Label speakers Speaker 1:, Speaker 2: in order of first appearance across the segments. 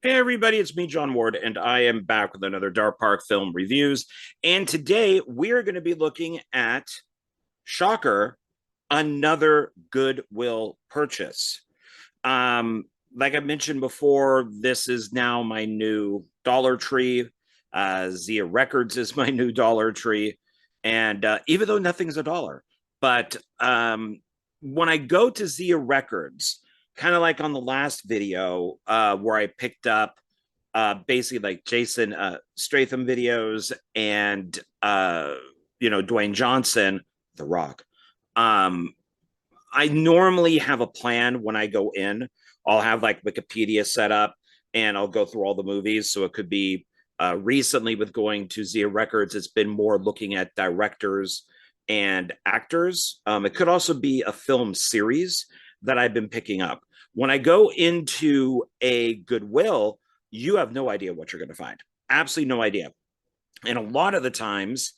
Speaker 1: Hey everybody, it's me, John Ward, and I am back with another Dark Park Film Reviews. And today we're going to be looking at, shocker, another Goodwill purchase. Um, like I mentioned before, this is now my new Dollar Tree. Zia Records is my new Dollar Tree. And even though nothing's a dollar, but when I go to Zia Records, kind of like on the last video where I picked up basically like Jason Stratham videos and Dwayne Johnson, The Rock. Um, I normally have a plan when I go in. I'll have like Wikipedia set up and I'll go through all the movies. So it could be recently with going to Zia Records, it's been more looking at directors and actors. It could also be a film series that I've been picking up. When I go into a Goodwill, you have no idea what you're going to find. Absolutely no idea. And a lot of the times,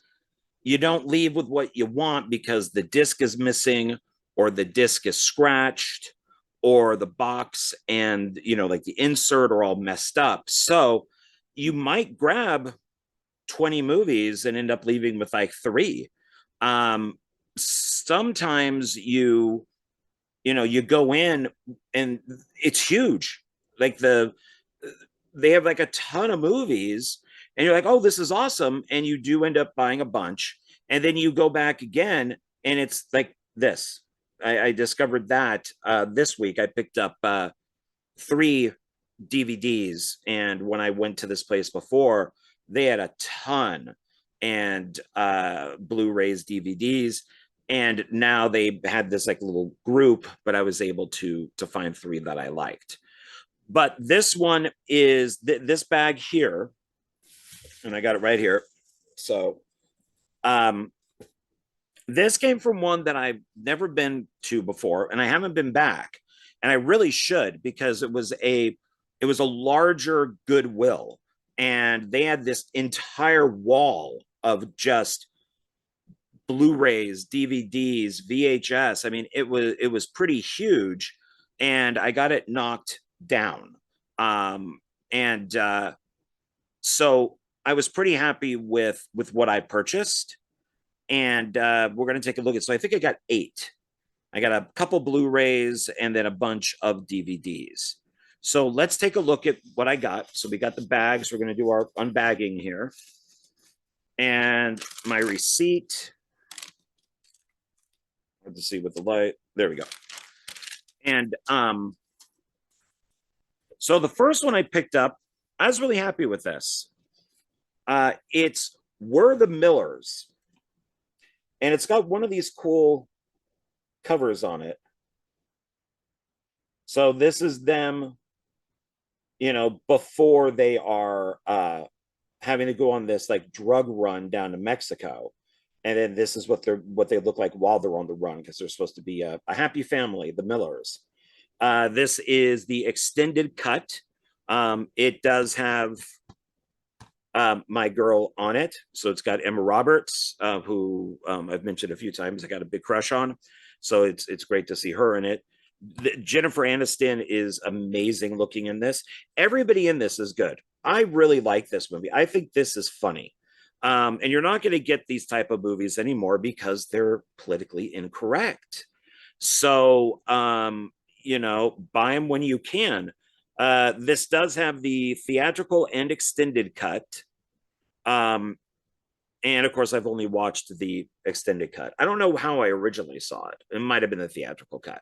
Speaker 1: you don't leave with what you want because the disc is missing or the disc is scratched or the box and, like the insert are all messed up. So you might grab 20 movies and end up leaving with like three. Sometimes you go in and it's huge. Like they have like a ton of movies and you're like, oh, this is awesome. And you do end up buying a bunch. And then you go back again and it's like this. I discovered that this week. I picked up three DVDs. And when I went to this place before, they had a ton and Blu-rays, DVDs. And now they had this like little group, but I was able to find three that I liked. But this one is this bag here, and I got it right here. So this came from one that I've never been to before, and I haven't been back. And I really should because it was a larger Goodwill. And they had this entire wall of just Blu-rays, DVDs, VHS. I mean, it was pretty huge, and I got it knocked down. And So I was pretty happy with what I purchased, and we're gonna take a look at. So I think I got 8. I got a couple Blu-rays and then a bunch of DVDs. So let's take a look at what I got. So we got the bags. We're gonna do our unbagging here, and my receipt. Hard to see with the light. There we go. And so the first one I picked up, I was really happy with this. It's We're the Millers. And it's got one of these cool covers on it. So this is them, before they are having to go on this like drug run down to Mexico. And then this is what they look like while they're on the run, because they're supposed to be a happy family, the Millers. This is the extended cut. It does have my girl on it. So it's got Emma Roberts, who I've mentioned a few times. I got a big crush on. So it's great to see her in it. Jennifer Aniston is amazing looking in this. Everybody in this is good. I really like this movie. I think this is funny. And you're not going to get these type of movies anymore because they're politically incorrect. So, buy them when you can. This does have the theatrical and extended cut. And of course, I've only watched the extended cut. I don't know how I originally saw it. It might have been the theatrical cut.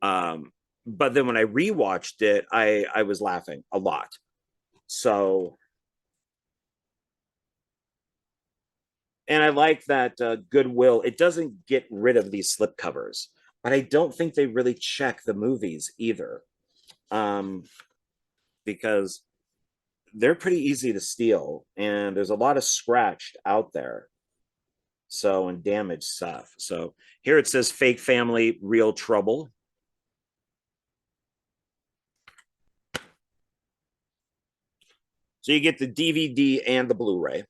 Speaker 1: But then when I rewatched it, I was laughing a lot. So, and I like that Goodwill, it doesn't get rid of these slip covers, but I don't think they really check the movies either. Because they're pretty easy to steal and there's a lot of scratched out there. So, and damaged stuff. So here it says Fake Family, Real Trouble. So you get the DVD and the Blu-ray.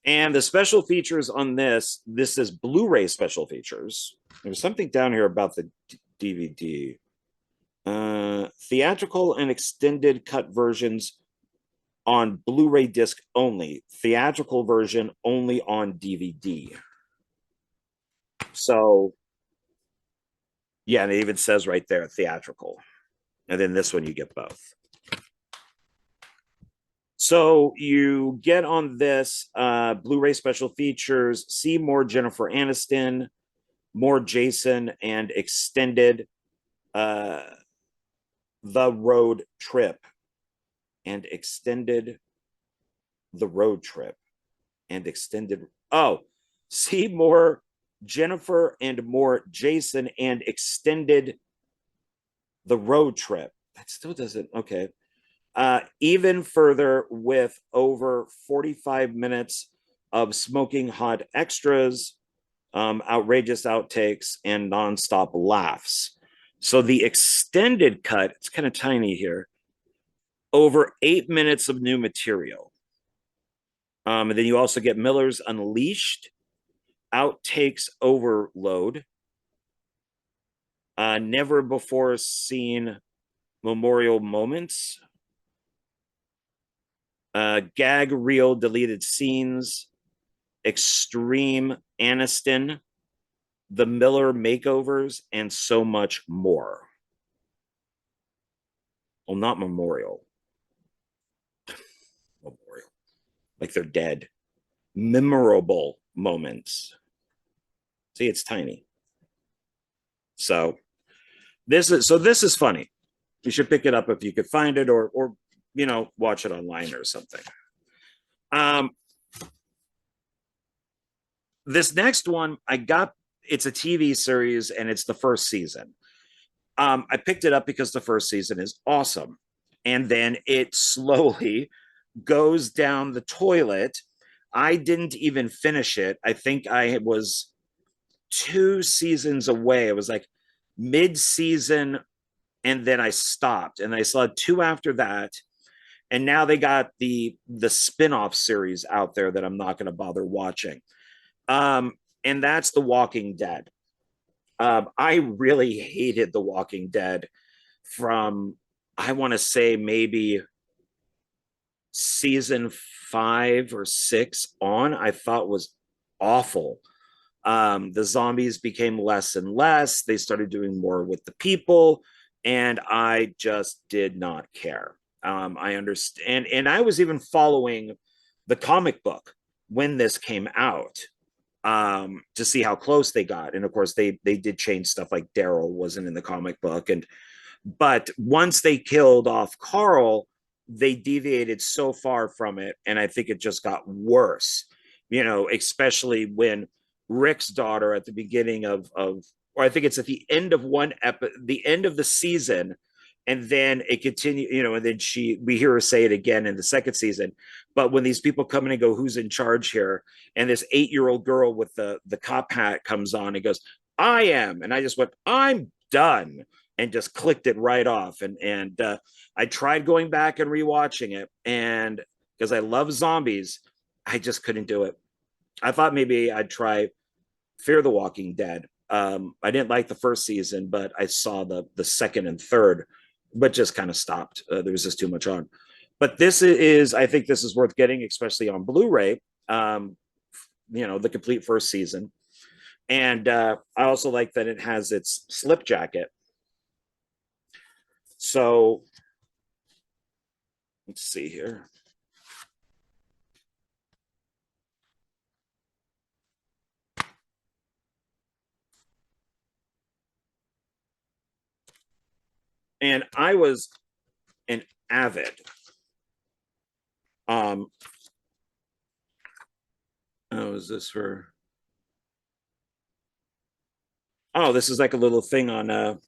Speaker 1: And the special features on this is Blu-ray special features. There's something down here about the DVD. Theatrical and extended cut versions on Blu-ray disc only. Theatrical version only on DVD. So, yeah, and it even says right there, theatrical. And then this one, you get both. So you get on this Blu-ray special features, see more Jennifer Aniston, more Jason, and extended The Road Trip. And extended The Road Trip. And extended... Oh, see more Jennifer and more Jason and extended The Road Trip. That still doesn't... Okay. Even further with over 45 minutes of smoking hot extras, outrageous outtakes, and nonstop laughs. So the extended cut, it's kind of tiny here, over 8 minutes of new material. And then you also get Miller's Unleashed, outtakes overload, never before seen memorial moments, gag reel deleted scenes, extreme Aniston, the Miller makeovers, and so much more. Well, not memorial. Memorial. Like they're dead. Memorable moments. See, it's tiny. So this is funny. You should pick it up if you could find it, or watch it online or something. This next one I got, it's a TV series and it's the first season. I picked it up because the first season is awesome. And then it slowly goes down the toilet. I didn't even finish it. I think I was 2 seasons away. It was like mid-season, and then I stopped. And I saw 2 after that. And now they got the spin-off series out there that I'm not going to bother watching. And that's The Walking Dead. I really hated The Walking Dead from, I want to say, maybe season 5 or 6 on. I thought was awful. The zombies became less and less. They started doing more with the people, and I just did not care. I understand, and I was even following the comic book when this came out, to see how close they got. And of course, they did change stuff, like Daryl wasn't in the comic book, but once they killed off Carl, they deviated so far from it, and I think it just got worse. Especially when Rick's daughter at the beginning of or I think it's at the end of the end of the season, and then it continued, and then we hear her say it again in the second season. But when these people come in and go, who's in charge here? And this 8-year-old girl with the cop hat comes on and goes, I am. And I just went, I'm done, and just clicked it right off. And I tried going back and rewatching it, and because I love zombies, I just couldn't do it. I thought maybe I'd try Fear the Walking Dead. I didn't like the first season, but I saw the second and third, but just kind of stopped. There was just too much on. But I think this is worth getting, especially on Blu-ray. The complete first season. And I also like that it has its slip jacket. So let's see here. And I was an avid oh, is this for... Oh, this is like a little thing on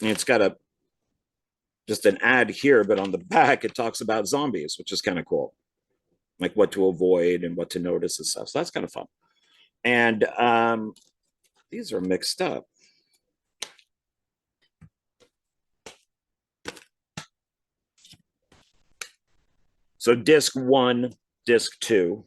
Speaker 1: it's got just an ad here, but on the back it talks about zombies, which is kind of cool, like what to avoid and what to notice and stuff. So that's kind of fun. And these are mixed up. So disc 1, disc 2.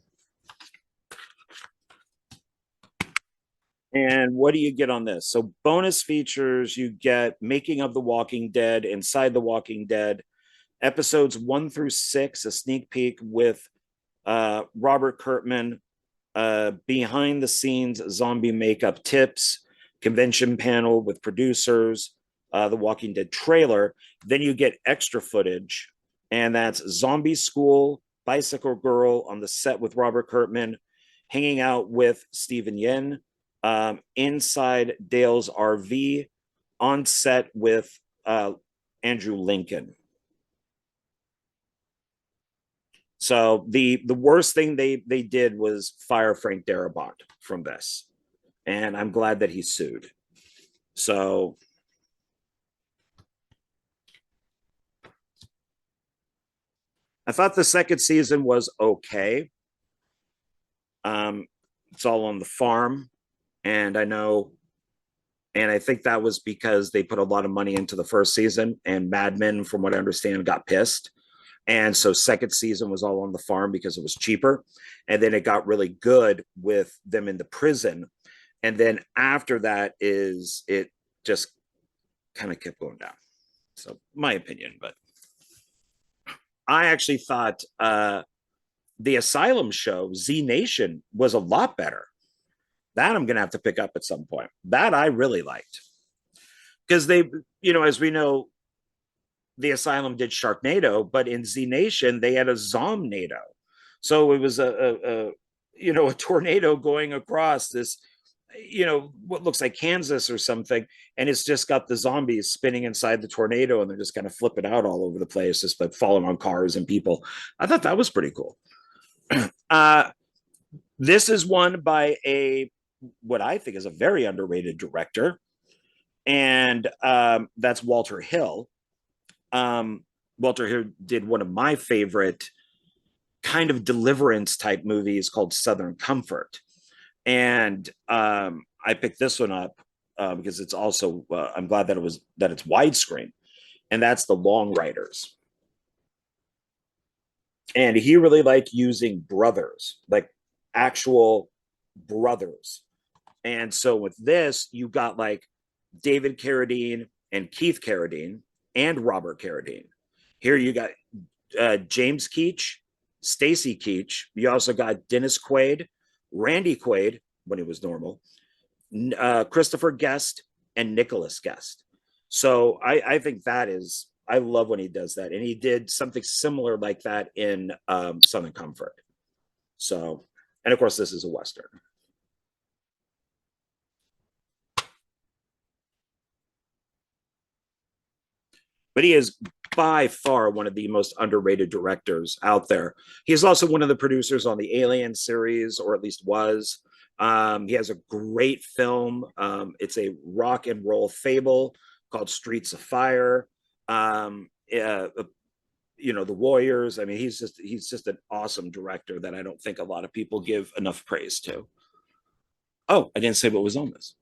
Speaker 1: And what do you get on this? So bonus features, you get Making of the Walking Dead, Inside the Walking Dead, episodes 1 through 6, a sneak peek with Robert Kurtman, behind the scenes zombie makeup tips, convention panel with producers, the Walking Dead trailer. Then you get extra footage, and that's Zombie School, Bicycle Girl on the set with Robert Kurtman, hanging out with Stephen Yen, inside Dale's RV, on set with Andrew Lincoln. So the worst thing they did was fire Frank Darabont from this, and I'm glad that he sued. So I thought the second season was okay. It's all on the farm, and I know, and I think that was because they put a lot of money into the first season, and Mad Men, from what I understand, got pissed. And so second season was all on the farm because it was cheaper. And then it got really good with them in the prison. And then after that is it just kind of kept going down. So my opinion, but I actually thought the Asylum show, Z Nation, was a lot better. That I'm going to have to pick up at some point. That I really liked. Because they, as we know, the Asylum did Sharknado, but in Z Nation they had a Zomnado. So it was a tornado going across this, what looks like Kansas or something, and it's just got the zombies spinning inside the tornado, and they're just kind of flipping out all over the place, just like falling on cars and people. I thought that was pretty cool. This is one by what I think is a very underrated director, and that's Walter Hill. Walter Hill did one of my favorite kind of deliverance type movies called Southern Comfort. And I picked this one up because it's also, I'm glad that it's widescreen, and that's The Long Riders. And he really liked using brothers, like actual brothers. And so with this, you got like David Carradine and Keith Carradine and Robert Carradine. Here you got James Keach, Stacy Keach. You also got Dennis Quaid, Randy Quaid when he was normal, Christopher Guest, and Nicholas Guest. So I think that is, I love when he does that. And he did something similar like that in Southern Comfort. So, and of course, this is a Western. But he is by far one of the most underrated directors out there. He is also one of the producers on the Alien series, or at least was. He has a great film. It's a rock and roll fable called Streets of Fire. The Warriors. I mean, he's just an awesome director that I don't think a lot of people give enough praise to. Oh, I didn't say what was on this.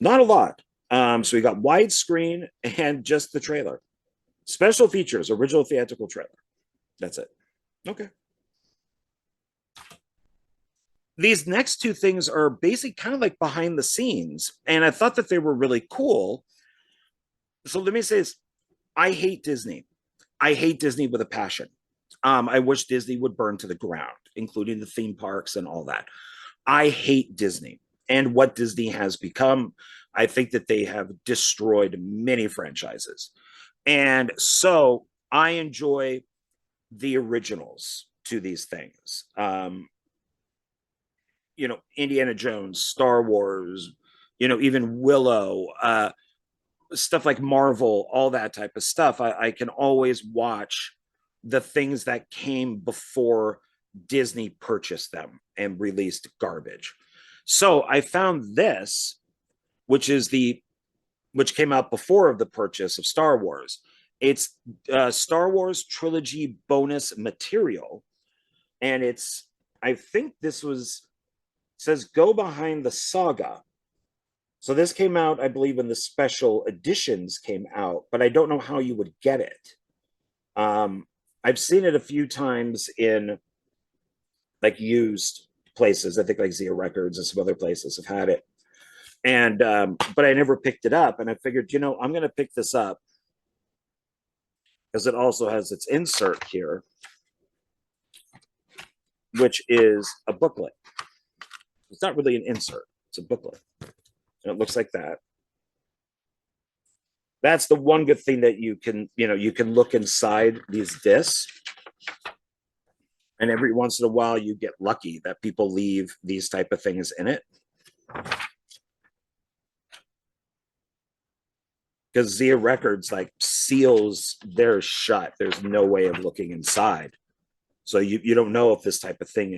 Speaker 1: Not a lot. So we got widescreen and just the trailer. Special features, original theatrical trailer. That's it. Okay. These next two things are basically kind of like behind the scenes, and I thought that they were really cool. So let me say this. I hate Disney. I hate Disney with a passion. I wish Disney would burn to the ground, including the theme parks and all that. I hate Disney and what Disney has become. I think that they have destroyed many franchises. And so I enjoy the originals to these things. Indiana Jones, Star Wars, even Willow, stuff like Marvel, all that type of stuff. I can always watch the things that came before Disney purchased them and released garbage. So I found this, which came out before of the purchase of Star Wars. It's Star Wars trilogy bonus material, and I think this says go behind the saga. So this came out, I believe, when the special editions came out, but I don't know how you would get it. I've seen it a few times in like used places. I think like Zia Records and some other places have had it. And but I never picked it up, and I figured, I'm going to pick this up because it also has its insert here, which is a booklet. It's not really an insert, it's a booklet, and it looks like that. That's the one good thing, that you can look inside these discs, and every once in a while you get lucky that people leave these type of things in it, because Zia Records like seals theirs shut. There's no way of looking inside, so you don't know if this type of thing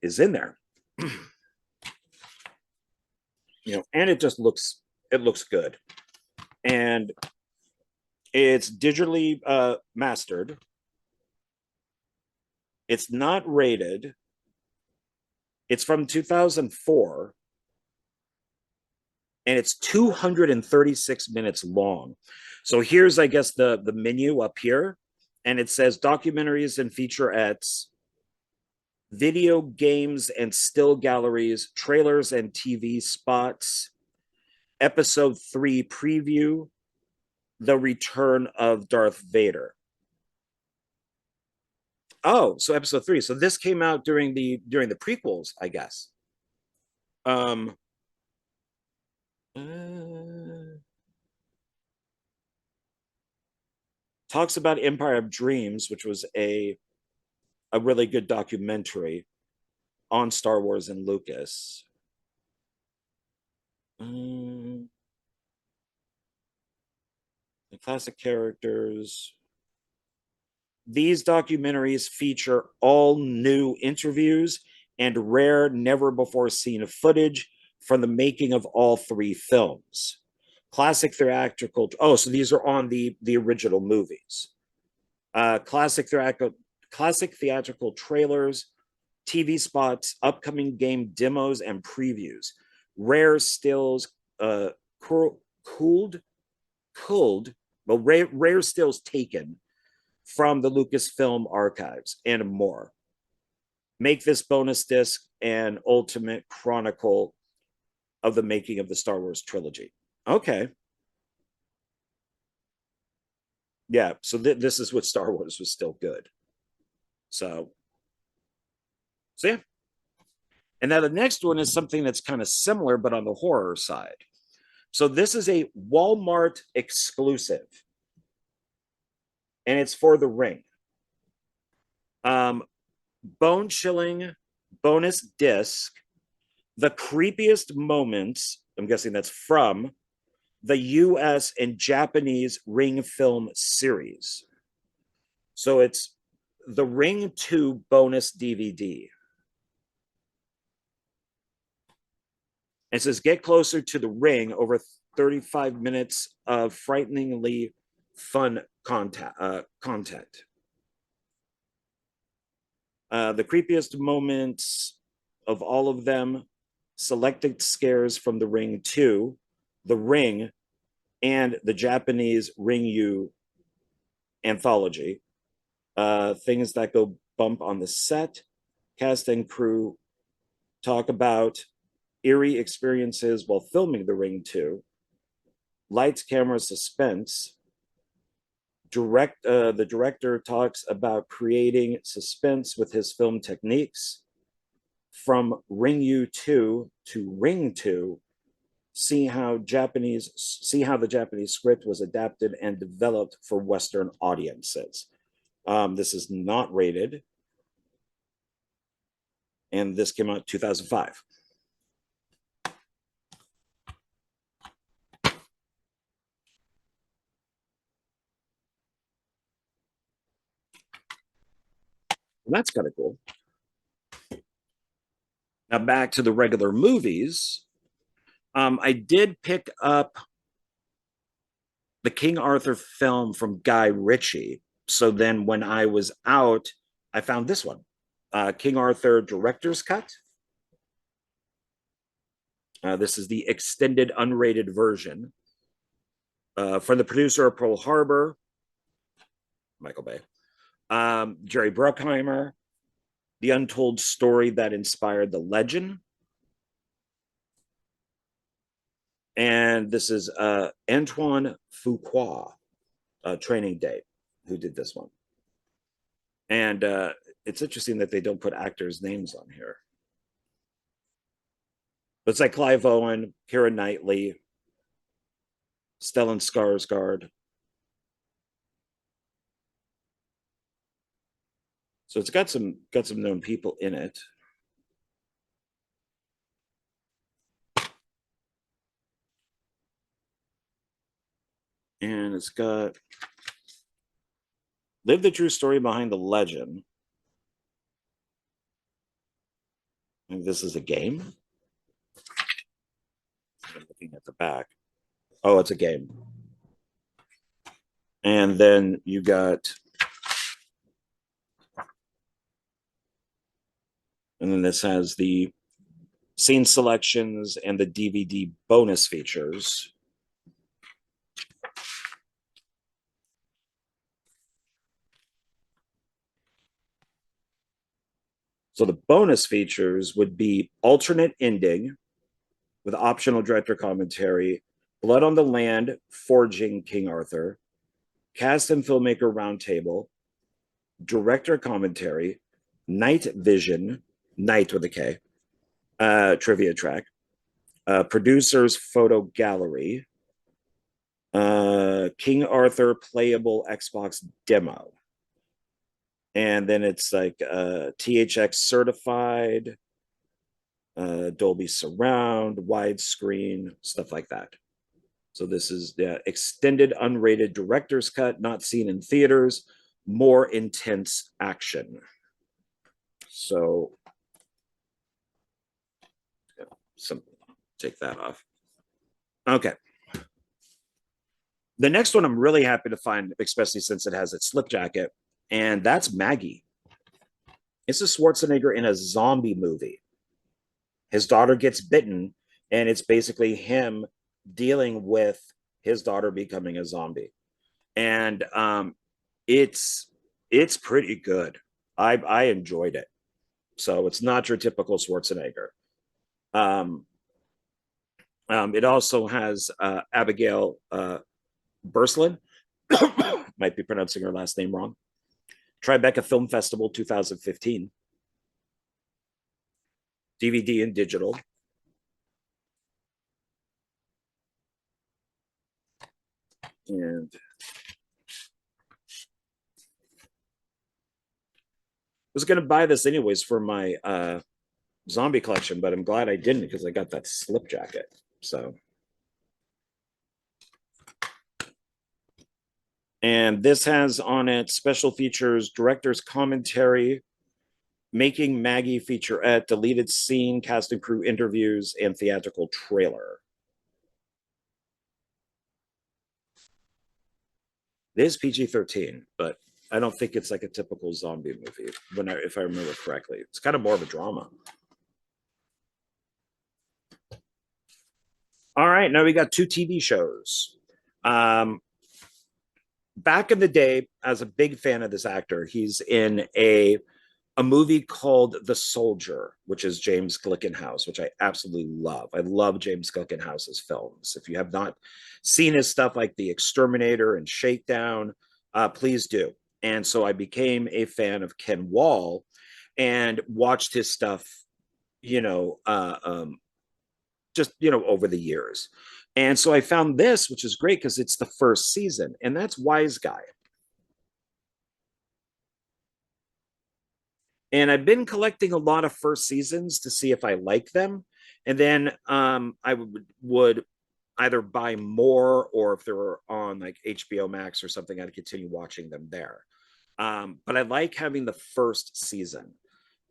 Speaker 1: is in there. And it looks good, and it's digitally mastered. It's not rated. It's from 2004, and it's 236 minutes long. So here's, I guess, the menu up here, and it says documentaries and featurettes, video games and still galleries, trailers and TV spots, episode 3 preview, the return of Darth Vader. Oh, so episode 3. So this came out during the prequels, I guess. Talks about Empire of Dreams, which was a really good documentary on Star Wars and Lucas. The classic characters. These documentaries feature all new interviews and rare, never before seen footage from the making of all 3 films. Classic theatrical. Oh, so these are on the original movies. Classic theatrical trailers, TV spots, upcoming game demos and previews, rare stills, cooled, well, rare stills taken from the Lucasfilm archives, and more. Make this bonus disc an ultimate chronicle of the making of the Star Wars trilogy. Okay. Yeah, so this is what Star Wars was still good. So yeah. And now the next one is something that's kind of similar, but on the horror side. So this is a Walmart exclusive, and it's for The Ring. Bone chilling bonus disc, the creepiest moments. I'm guessing that's from the US and Japanese Ring film series. So it's the Ring 2 bonus DVD. It says, get closer to the Ring over 35 minutes of frighteningly fun content. The creepiest moments of all of them, selected scares from The Ring 2, The Ring, and the Japanese Ring U anthology. Things that go bump on the set. Cast and crew talk about eerie experiences while filming The Ring 2. Lights, camera, suspense. The director talks about creating suspense with his film techniques. From Ring U 2 to Ring 2, see how the Japanese script was adapted and developed for Western audiences. This is not rated, and this came out in 2005. Well, that's kind of cool. Now back to the regular movies. I did pick up the King Arthur film from Guy Ritchie. So then when I was out, I found this one, King Arthur Director's Cut. This is the extended unrated version. From the producer of Pearl Harbor, Michael Bay, Jerry Bruckheimer, the untold story that inspired the legend. And this is Antoine Fuqua, Training Day, who did this one. And it's interesting that they don't put actors' names on here. But it's like Clive Owen, Keira Knightley, Stellan Skarsgård. So it's got some known people in it. And it's got Live the True Story Behind the Legend. And this is a game. I'm looking at the back. Oh, it's a game. And then you got, and then this has the scene selections and the DVD bonus features. So the bonus features would be alternate ending with optional director commentary, Blood on the Land, Forging King Arthur, cast and filmmaker roundtable, director commentary, Night Vision, Night with a K, trivia track, producer's photo gallery, King Arthur playable Xbox demo. And then it's like THX certified, Dolby surround, widescreen, stuff like that. So this is the extended unrated director's cut, not seen in theaters, more intense action. So take that off. Okay. The next one I'm really happy to find, especially since it has its slip jacket, and that's Maggie. It's a Schwarzenegger in a zombie movie. His daughter gets bitten, and it's basically him dealing with his daughter becoming a zombie. And it's pretty good. I enjoyed it. So it's not your typical Schwarzenegger. It also has Abigail Burslin. Might be pronouncing her last name wrong. Tribeca Film Festival 2015. DVD and digital. And I was going to buy this anyways for my zombie collection, but I'm glad I didn't because I got that slip jacket. So, and this has on it special features, director's commentary, Making Maggie featurette, deleted scene, cast and crew interviews, and theatrical trailer. It is PG-13, but I don't think it's like a typical zombie movie, if I remember correctly. It's kind of more of a drama. All right, now we got 2 TV shows. Back in the day, as a big fan of this actor, he's in a movie called The Soldier, which is James Glickenhaus, which I absolutely love. I love James Glickenhaus's films. If you have not seen his stuff like The Exterminator and Shakedown, please do. And so I became a fan of Ken Wall and watched his stuff, just, over the years. And so I found this, which is great because it's the first season, and that's Wise Guy. And I've been collecting a lot of first seasons to see if I like them. And then I would either buy more, or if they were on like HBO Max or something, I'd continue watching them there. But I like having the first season.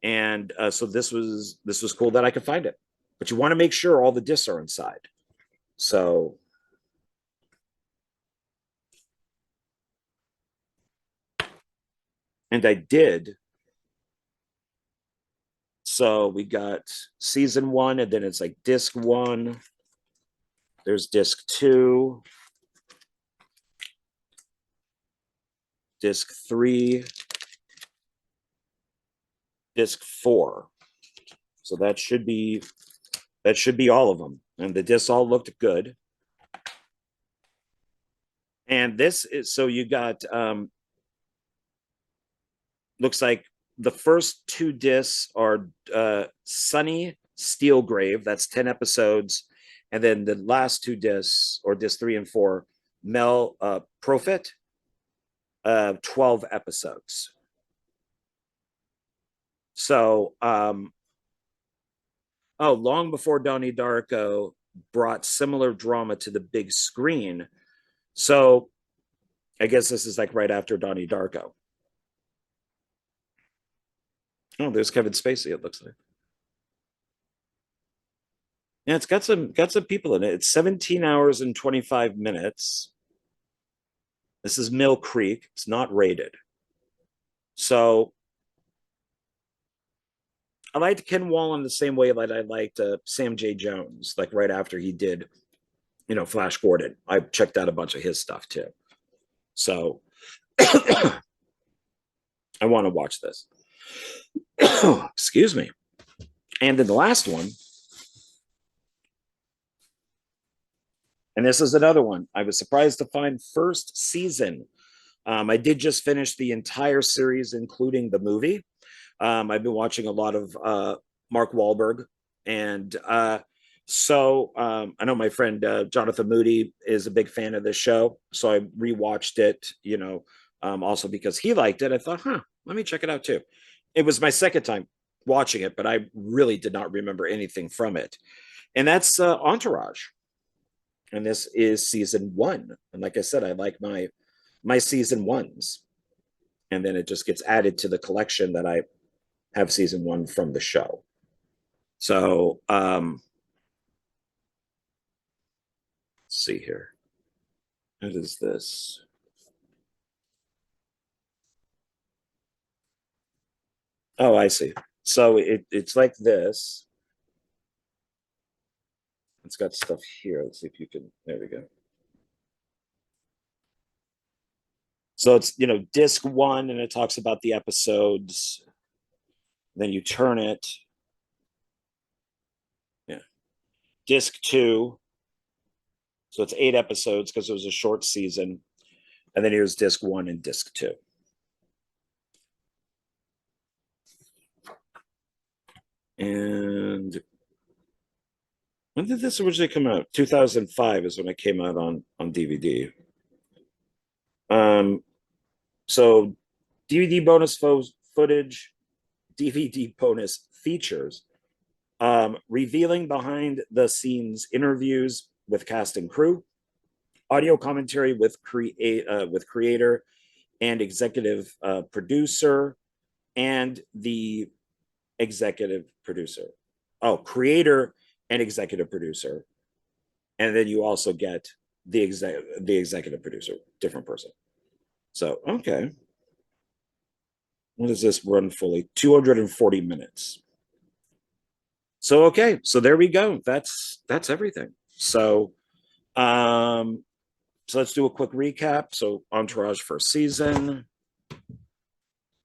Speaker 1: And so this was cool that I could find it. But you want to make sure all the discs are inside. So and I did. So we got season 1, and then it's like disc 1. There's disc 2, disc 3, disc 4. So that should be all of them. and the discs all looked good. And this is, so you got, looks like the first two discs are Sunny Steelgrave, that's 10 episodes. And then the last two discs, or disc 3 and 4, Mel Profit, 12 episodes. So, long before Donnie Darko brought similar drama to the big screen. So I guess this is like right after Donnie Darko. Oh, there's Kevin Spacey, it looks like. Yeah, it's got some people in it. It's 17 hours and 25 minutes. This is Mill Creek. It's not rated. So I liked Ken Wallen the same way that I liked Sam J. Jones, like right after he did, Flash Gordon. I checked out a bunch of his stuff too. So I want to watch this. Excuse me. And then the last one, and this is another one I was surprised to find, first season. I did just finish the entire series, including the movie. I've been watching a lot of Mark Wahlberg, and so I know my friend Jonathan Moody is a big fan of this show, so I rewatched it. Also because he liked it, I thought, let me check it out too. It was my second time watching it, but I really did not remember anything from it, and that's Entourage. And this is season 1, and like I said, I like my season 1s, and then it just gets added to the collection that I have season 1 from the show. So let's see here. What is this? Oh, I see. So it's like this. It's got stuff here. Let's see if you can. There we go. So it's, disc 1, and it talks about the episodes. Then you turn it. Yeah. Disc 2. So it's 8 episodes because it was a short season. And then here's disc 1 and disc 2. And when did this originally come out? 2005 is when it came out on DVD. So DVD bonus footage, DVD bonus features, revealing behind the scenes interviews with cast and crew, audio commentary with creator and executive producer, and the executive producer. Oh, creator and executive producer, and then you also get the executive producer, different person. So okay, what does this run fully? 240 minutes. So okay, so there we go. That's everything. So so let's do a quick recap. So Entourage first season,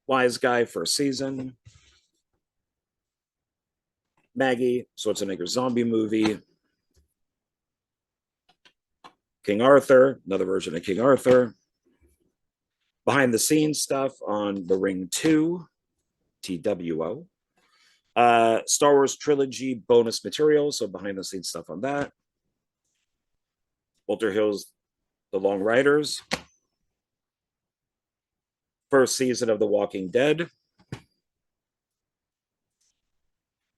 Speaker 1: Wise Guy first season, Maggie, Schwarzenegger zombie movie, King Arthur, another version of King Arthur, behind the scenes stuff on The Ring 2, TWO, Star Wars trilogy bonus material, so behind the scenes stuff on that, Walter Hill's The Long Riders, first season of The Walking Dead,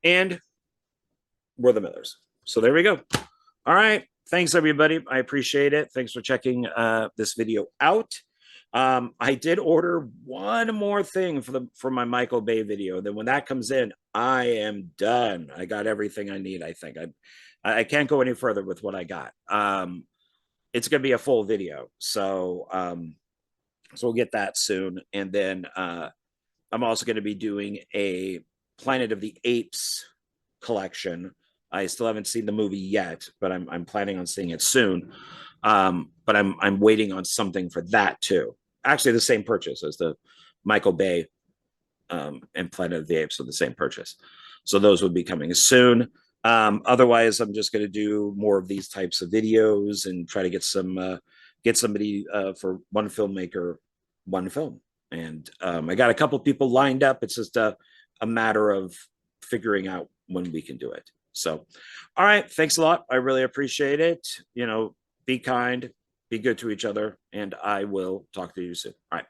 Speaker 1: and We're the Millers. So there we go. All right. Thanks, everybody. I appreciate it. Thanks for checking this video out. I did order one more thing for my Michael Bay video. Then when that comes in, I am done. I got everything I need, I think. I can't go any further with what I got. It's going to be a full video. So we'll get that soon. And then I'm also going to be doing a Planet of the Apes collection. I still haven't seen the movie yet, but I'm planning on seeing it soon. But I'm waiting on something for that too. Actually, the same purchase as the Michael Bay and Planet of the Apes, so the same purchase. So those will be coming soon. Otherwise, I'm just going to do more of these types of videos and try to get somebody for one filmmaker, one film. And I got a couple people lined up. It's just a matter of figuring out when we can do it. So, all right, thanks a lot. I really appreciate it. Be kind, be good to each other, and I will talk to you soon. All right.